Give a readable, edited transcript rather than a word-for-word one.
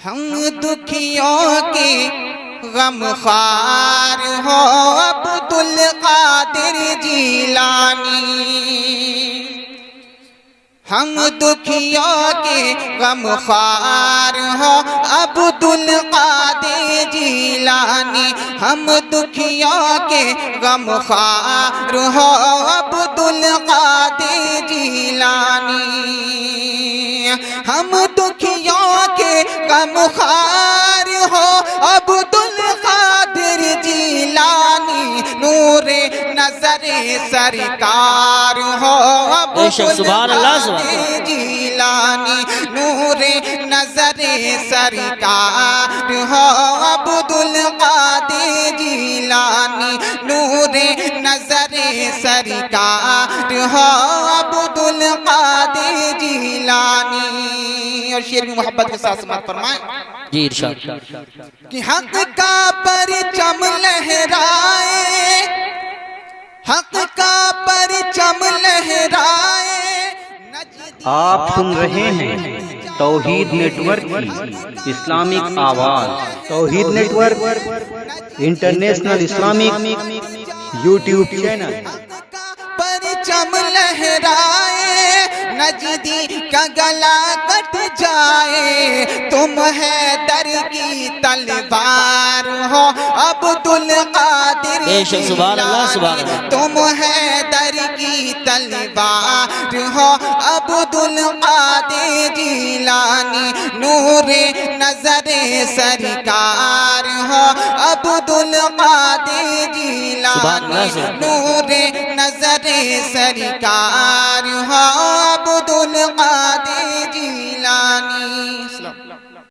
ہم دکھیوں کے غم خوار ہو عبد القادر جیلانی، ہم دکھیوں کے غم خوار ہو عبد القادر جیلانی، ہم دکھیوں کے غم خوار ہو عبد القادر جیلانی، ہم دکھیوں کے غم خوار ہو عبد القادر جیلانی، نور نظر سرکار ہو عبد القادر جیلانی، نور نظر سرکار ہو عبد القادر جیلانی، نور نظر سرکار ہو عبد القادر جیلانی۔ اور شعر میں محبت کے ساتھ سماعت فرمائیں جی ارشاد کہ حق کا پرچم لہرائے، حق کا پرچم لہرائے۔ آپ سن رہے ہیں توحید نیٹ ورک کی اسلامک آواز۔ Tauheed network international Islamic YouTube channel. پرچم لہرائے نجدی کا گلا کٹ جائے، تم حیدر کی تلوار ہو عبد القادر جیلانی، تم حیدر کی تلوار ہو عبد القادر جیلانی، نور نظر سرکار ہو عبد القادر جیلانی، نور نظر سرکار ہو عبد القادر